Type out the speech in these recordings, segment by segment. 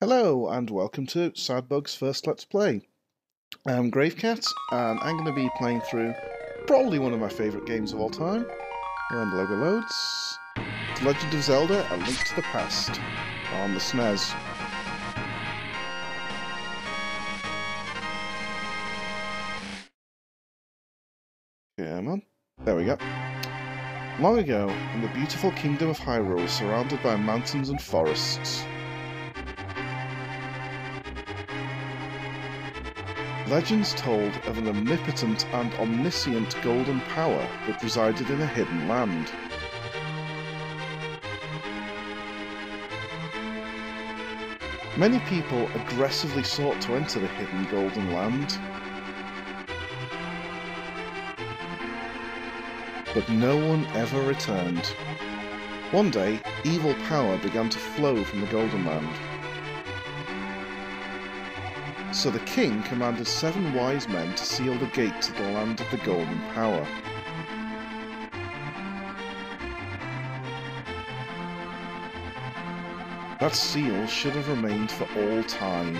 Hello and welcome to SadBugs' first Let's Play. I'm Gravecat and I'm going to be playing through probably one of my favourite games of all time. When the logo loads, it's Legend of Zelda: A Link to the Past on the SNES. Come on. There we go. Long ago, in the beautiful kingdom of Hyrule, surrounded by mountains and forests, legends told of an omnipotent and omniscient golden power that resided in a hidden land. Many people aggressively sought to enter the hidden golden land, but no one ever returned. One day, evil power began to flow from the golden land. So the king commanded 7 wise men to seal the gate to the land of the golden power. That seal should have remained for all time.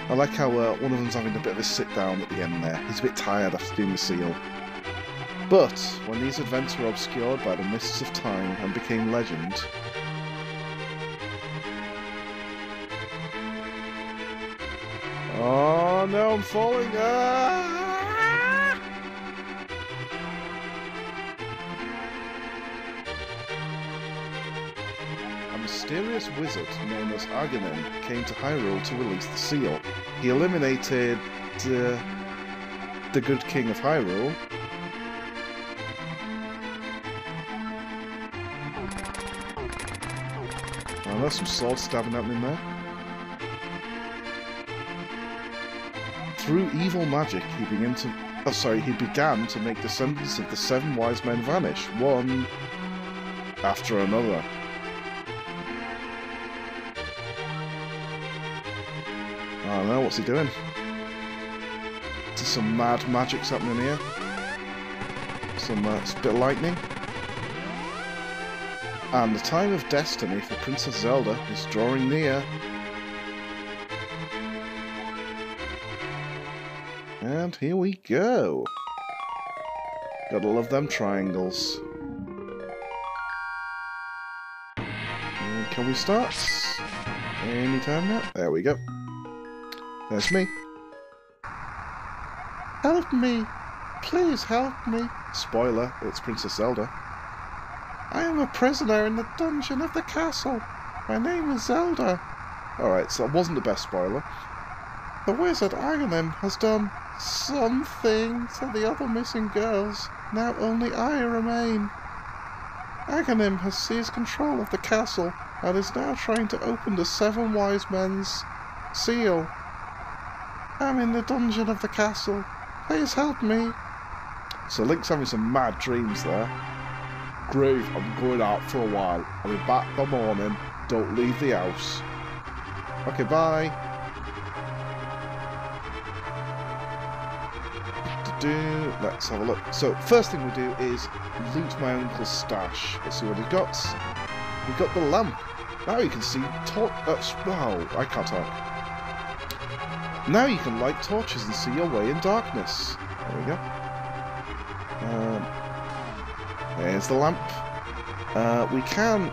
I like how one of them's having a bit of a sit down at the end there. He's a bit tired after doing the seal. But when these events were obscured by the mists of time and became legend, oh no, I'm falling! Ah! A mysterious wizard known as Aghanim came to Hyrule to release the seal. He eliminated the good king of Hyrule. Oh, there's some sword stabbing happening there. Through evil magic, he began to make descendants of the 7 wise men vanish, one after another. I don't know, what's he doing? There's some mad magic's happening here. Some bit of lightning. And the time of destiny for Princess Zelda is drawing near. And here we go. Gotta love them triangles. And can we start? Anytime now? There we go. There's me. Help me! Please help me! Spoiler, it's Princess Zelda. I am a prisoner in the dungeon of the castle. My name is Zelda. Alright, so that wasn't the best spoiler. The wizard Aghanim has done something to the other missing girls. Now only I remain. Aghanim has seized control of the castle and is now trying to open the 7 wise men's seal. I'm in the dungeon of the castle. Please help me. So Link's having some mad dreams there. Grave, I'm going out for a while. I'll be back by morning. Don't leave the house. Okay, bye. Let's have a look. So, first thing we do is loot my uncle's stash. Let's see what he's got. We've got the lamp. Now you can see wow, I can't talk. Now you can light torches and see your way in darkness. There we go. There's the lamp. We can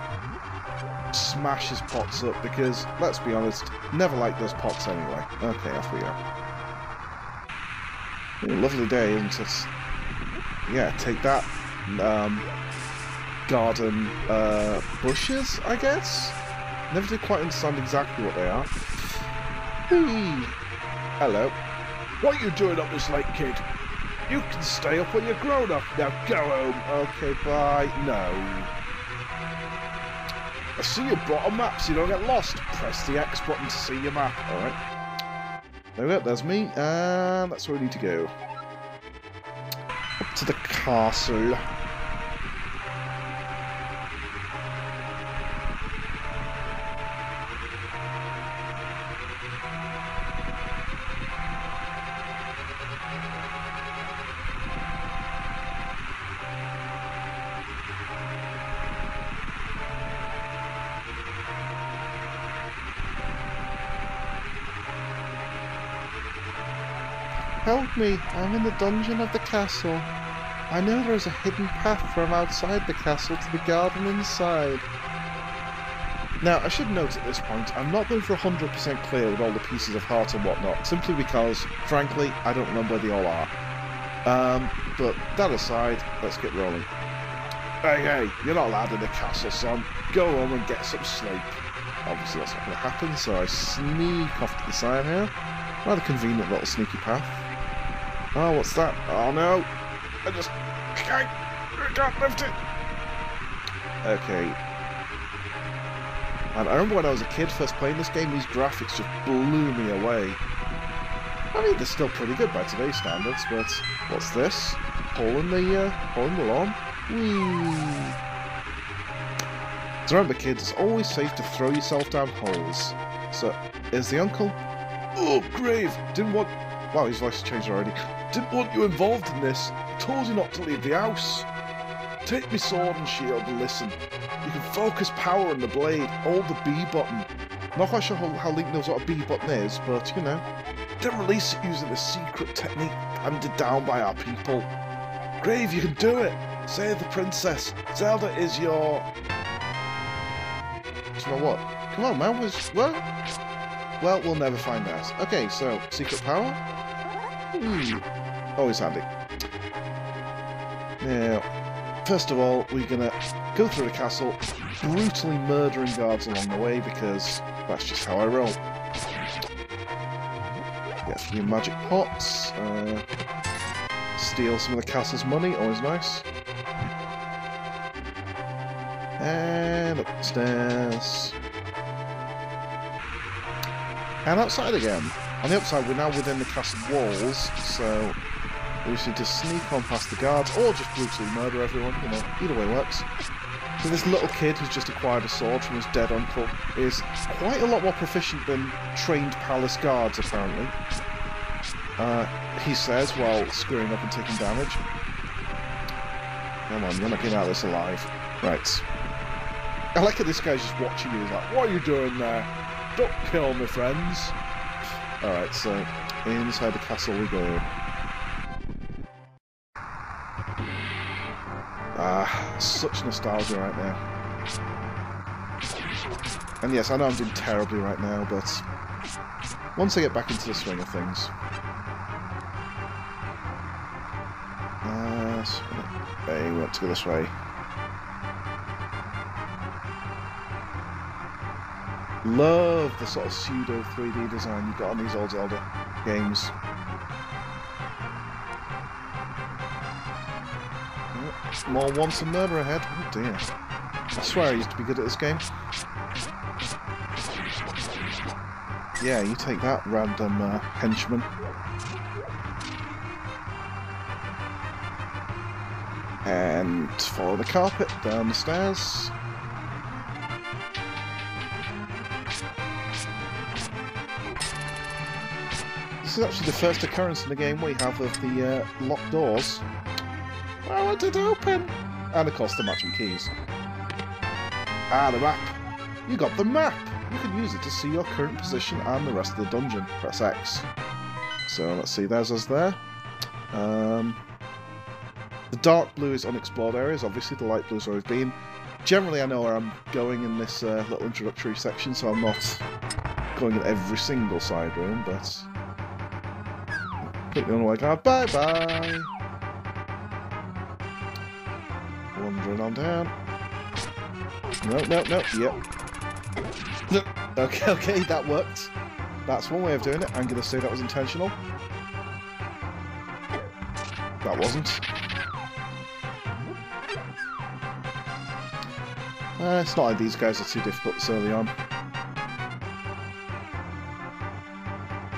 smash his pots up because, let's be honest, never liked those pots anyway. Okay, off we go. Ooh, lovely day, isn't it? Yeah, take that. Garden bushes, I guess? Never did quite understand exactly what they are. Whee! Hello. What are you doing up this late, kid? You can stay up when you're grown up. Now go home. Okay, bye. No. I see you brought a map so you don't get lost. Press the X button to see your map. Alright. There we go, there's me, and that's where we need to go. Up to the castle. help me. I'm in the dungeon of the castle. I know there is a hidden path from outside the castle to the garden inside. Now, I should note at this point, I'm not going for 100% clear with all the pieces of heart and whatnot, simply because, frankly, I don't remember where they all are. But that aside, let's get rolling. Hey, you're not allowed in the castle, son. Go home and get some sleep. Obviously that's not going to happen, so I sneak off to the side here. Rather convenient little sneaky path. Oh, what's that? Oh no! I can't lift it! Okay. And I remember when I was a kid first playing this game, these graphics just blew me away. I mean, they're still pretty good by today's standards, but what's this? Hole in the lawn? Whee! So remember, kids, it's always safe to throw yourself down holes. So, is the uncle? Oh, Grave! Didn't want... Wow, his voice changed already. Didn't want you involved in this. Told you not to leave the house. Take me sword and shield and listen. You can focus power on the blade, hold the B button. Not quite sure how Link knows what a B button is, but, you know. Then release it using a secret technique handed down by our people. Grave, you can do it! Save the princess. Zelda is your... You know what? Come on, man. Well, we'll never find out. Okay, so, secret power? Always handy. Now, first of all, we're gonna go through the castle, brutally murdering guards along the way, because that's just how I roll. Get a few magic pots, steal some of the castle's money, always nice. And upstairs. And outside again. On the upside, we're now within the castle walls, so we just need to sneak on past the guards, or just brutally murder everyone, you know, either way works. So this little kid who's just acquired a sword from his dead uncle is quite a lot more proficient than trained palace guards, apparently. He says, while screwing up and taking damage. Come on, you're not getting out of this alive. Right. I like how this guy's just watching you. He's like, what are you doing there? Don't kill me, friends. Alright, so inside the castle we go. Ah, such nostalgia right now. And yes, I know I'm doing terribly right now, but once I get back into the swing of things. Okay, we want to go this way. Love the sort of pseudo 3D design you've got on these old Zelda games. More wanton murder ahead. Oh dear. I swear I used to be good at this game. Yeah, you take that, random henchman. And follow the carpet down the stairs. This is actually the first occurrence in the game we have of the locked doors. I want it open! And of course the matching keys. Ah, the map! You got the map! You can use it to see your current position and the rest of the dungeon. Press X. So let's see, there's us there. The dark blue is unexplored areas, obviously the light blue's where we've been. Generally I know where I'm going in this little introductory section, so I'm not going in every single side room, but... Completely unaware guard, bye-bye! Wandering on down. No, yep. No. Okay, that worked. That's one way of doing it. I'm going to say that was intentional. That wasn't. It's not like these guys are too difficult this early on.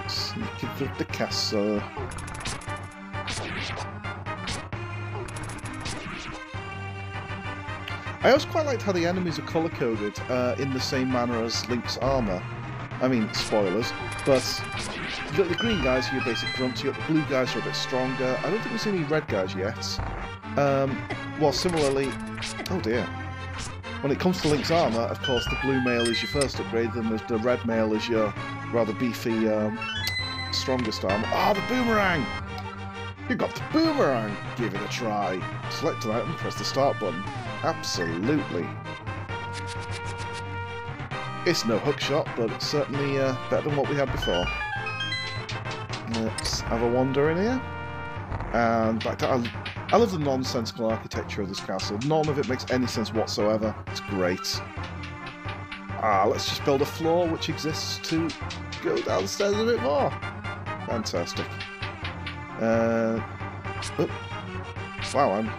Sneaking through the castle. I also quite liked how the enemies are colour-coded in the same manner as Link's armour. I mean, spoilers, but you've got the green guys who are your basic grunts, you've got the blue guys who are a bit stronger. I don't think we've seen any red guys yet. Well, similarly... Oh dear. When it comes to Link's armour, of course, the blue mail is your first upgrade, then the red mail is your rather beefy, strongest armour. Ah, the boomerang! You got the boomerang! Give it a try. Select an item, press the start button. Absolutely. It's no hookshot, but it's certainly better than what we had before. Let's have a wander in here. And back to... I love the nonsensical architecture of this castle. None of it makes any sense whatsoever. It's great. Let's just build a floor which exists to go downstairs a bit more. Fantastic. Wow, I'm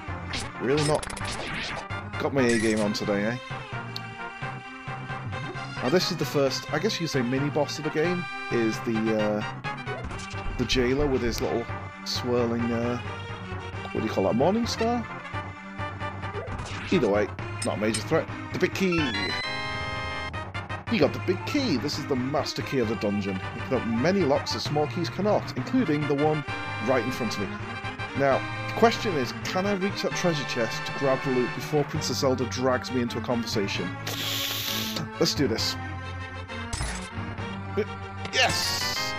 really not... Got my A-game on today, eh? Now this is the first, I guess you could say, mini-boss of the game, is the jailer with his little swirling, what do you call that, morning star? Either way, not a major threat. The big key! You got the big key! This is the master key of the dungeon. It can open many locks that small keys cannot, including the one right in front of me. Now, the question is, can I reach that treasure chest to grab the loot before Princess Zelda drags me into a conversation? Let's do this. Yes!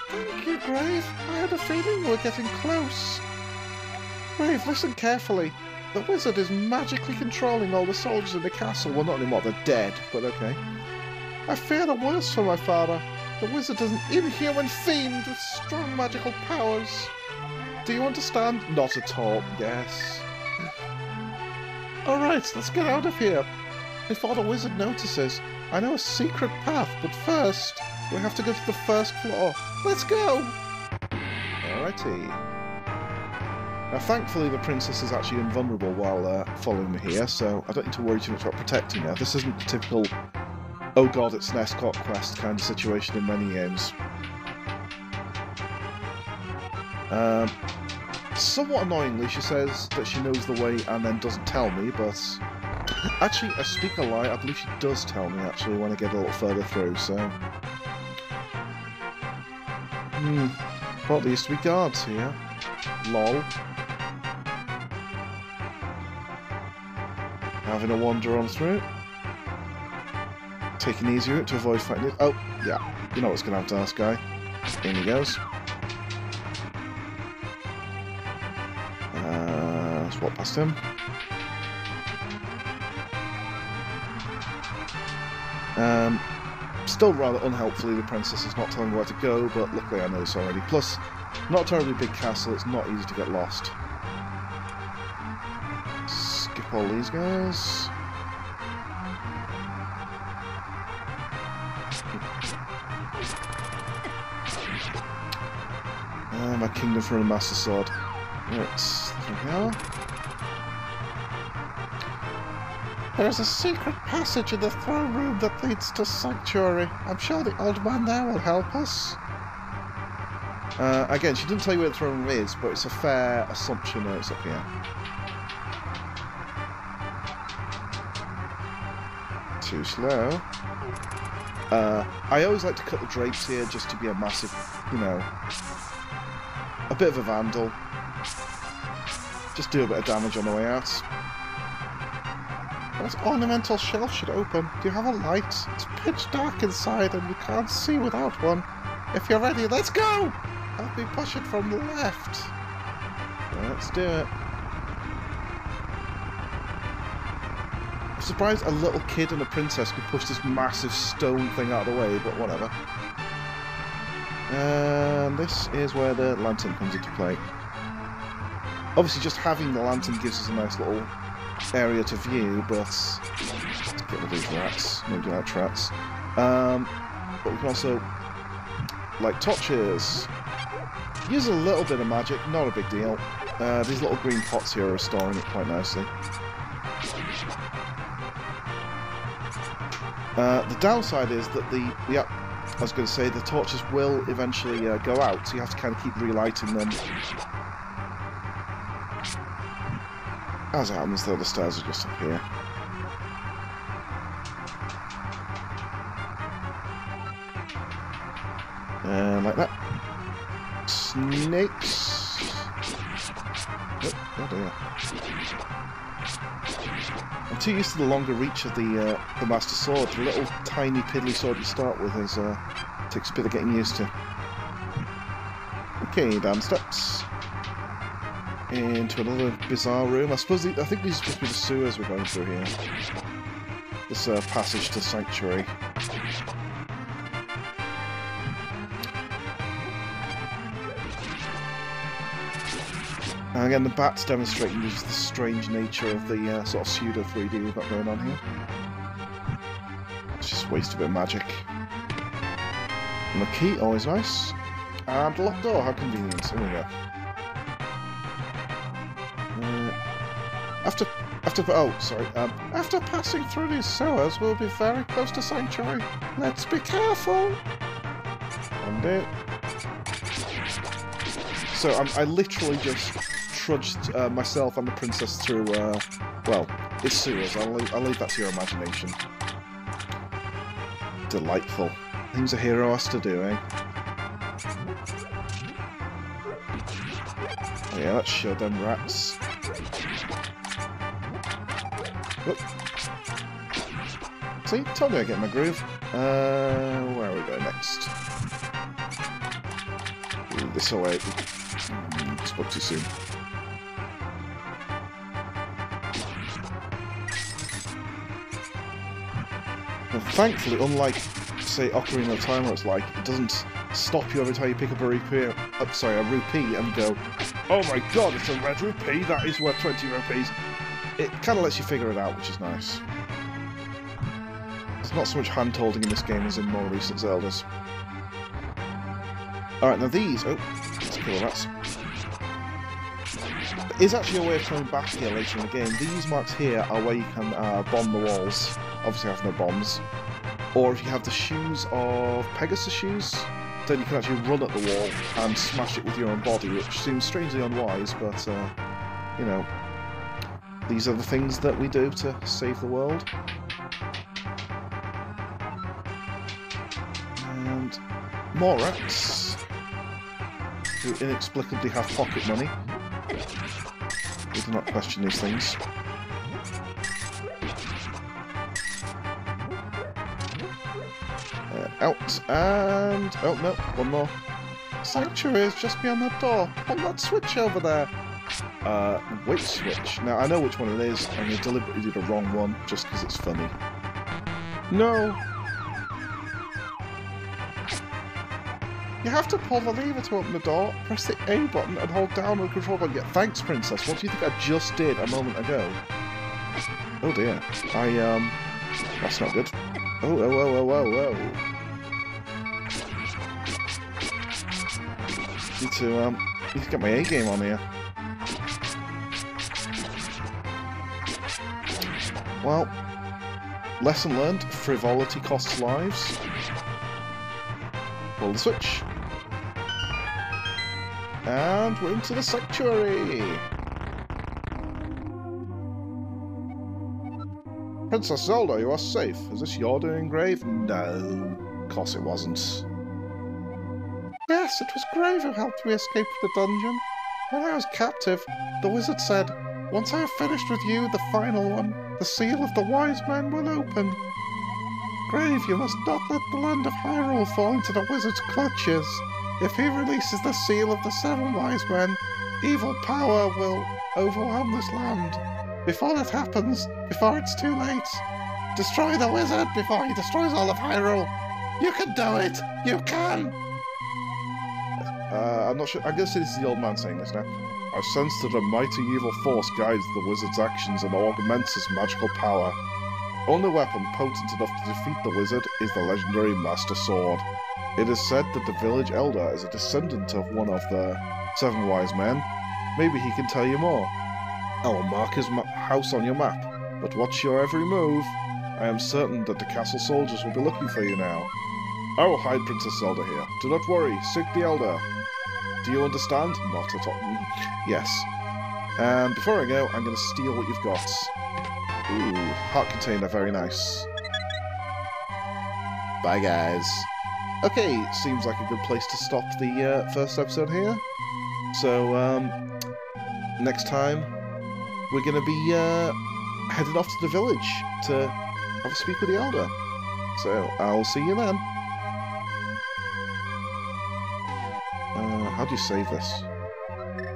Thank you, Grave. I had a feeling we were getting close. Grave, listen carefully. The wizard is magically controlling all the soldiers in the castle. Well, not anymore, they're dead, but okay. I fear the worst for my father. The wizard is an inhuman fiend with strong magical powers. Do you understand? Not at all, yes. Alright, let's get out of here. Before the wizard notices, I know a secret path, but first, we have to go to the first floor. Let's go! Alrighty. Now, thankfully, the princess is actually invulnerable while following me here, so I don't need to worry too much about protecting her. This isn't the typical, oh god, it's an escort quest kind of situation in many games. Somewhat annoyingly, she says that she knows the way and then doesn't tell me, but... Actually, I speak a lie. I believe she does tell me, actually, when I get a little further through, so... Well, there used to be guards here. Lol. Having a wander on through. Take an easy route to avoid fighting it. Oh, yeah. You know what's going to have to ask, guy. In he goes. Let's walk past him. Still rather unhelpfully, the princess is not telling me where to go, but luckily I know this already. Plus, not a terribly big castle, it's not easy to get lost. Skip all these guys. My kingdom for a master sword. Right, there we go. There's a secret passage in the throne room that leads to Sanctuary. I'm sure the old man there will help us. Again, she didn't tell you where the throne room is, but it's a fair assumption that it's up here. Too slow. I always like to cut the drapes here just to be a massive, you know, a bit of a vandal. Just do a bit of damage on the way out. This ornamental shelf should open. Do you have a light? It's pitch dark inside and you can't see without one. If you're ready, let's go! Help me push it from the left. Let's do it. I'm surprised a little kid and a princess could push this massive stone thing out of the way, but whatever. And this is where the lantern comes into play. Obviously just having the lantern gives us a nice little area to view, but let's get rid of these rats. No do out rats. But we can also light torches. Use a little bit of magic, not a big deal. These little green pots here are restoring it quite nicely. The downside is that I was going to say the torches will eventually go out, so you have to kind of keep relighting them. As it happens, though, the stairs are just up here. And like that. Snakes. Oh dear. I'm too used to the longer reach of the Master Sword. The little tiny piddly sword you start with takes a bit of getting used to. Okay, down the steps. into another bizarre room. I suppose I think these are supposed to be the sewers we're going through here. This passage to Sanctuary. And again, the bat's demonstrating just the strange nature of the sort of pseudo 3D we've got going on here. It's just waste a bit of magic. And the key, always nice. And the locked door, how convenient. Here we go. After passing through these sewers, we'll be very close to Sanctuary. Let's be careful. And it. So I literally just trudged myself and the princess through. Well, it's sewers. I'll leave that to your imagination. Delightful. Things a hero has to do, eh? Oh, yeah, let's show them rats. Whoop. See, told me I get my groove. Where are we going next? Ooh, this way. Spoke too soon. Well, thankfully, unlike, say, Ocarina of Time, where it's like, it doesn't stop you every time you pick up a rupee, and go, oh my god, it's a red rupee, that is worth 20 rupees. It kind of lets you figure it out, which is nice. There's not so much hand-holding in this game as in more recent Zeldas. Alright, now these... Oh, let's kill rats. There is actually a way of coming back here later in the game. These marks here are where you can bomb the walls. Obviously I have no bombs. Or if you have the shoes of Pegasus shoes, then you can actually run at the wall and smash it with your own body, which seems strangely unwise, but, you know... These are the things that we do to save the world. And more rats, who inexplicably have pocket money. We do not question these things. Out, and... Oh, no, one more. Sanctuary is just beyond that door. On that switch over there. Which switch? Now, I know which one it is, and I deliberately did the wrong one, just because it's funny. No! You have to pull the lever to open the door, press the A button, and hold down on the control button. Yeah, thanks, Princess. What do you think I just did a moment ago? Oh dear. That's not good. Oh, whoa, whoa, whoa, whoa, whoa. Need to get my A game on here. Well, lesson learned, frivolity costs lives. Pull the switch. And we're into the Sanctuary! Princess Zelda, you are safe. Is this your doing, Grave? No, of course it wasn't. Yes, it was Grave who helped me escape the dungeon. When I was captive, the wizard said, once I have finished with you, the final one, the seal of the wise men will open. Grave, you must not let the land of Hyrule fall into the wizard's clutches. If he releases the seal of the 7 wise men, evil power will overwhelm this land. Before that happens, before it's too late, destroy the wizard before he destroys all of Hyrule. You can do it! You can! I'm not sure. I guess this is the old man saying this now. I sense that a mighty evil force guides the wizard's actions and augments his magical power. Only weapon potent enough to defeat the wizard is the legendary Master Sword. It is said that the village elder is a descendant of one of the 7 wise men. Maybe he can tell you more. I will mark his house on your map, but watch your every move. I am certain that the castle soldiers will be looking for you now. I will hide Princess Zelda here. Do not worry, seek the elder. Do you understand? Not at all. Yes. And before I go, I'm going to steal what you've got. Ooh, heart container, very nice. Bye, guys. Okay, seems like a good place to stop the first episode here. So, next time, we're going to be heading off to the village to have a speak with the elder. So, I'll see you then. How do you save this?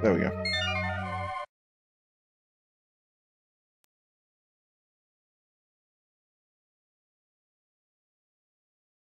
There we go.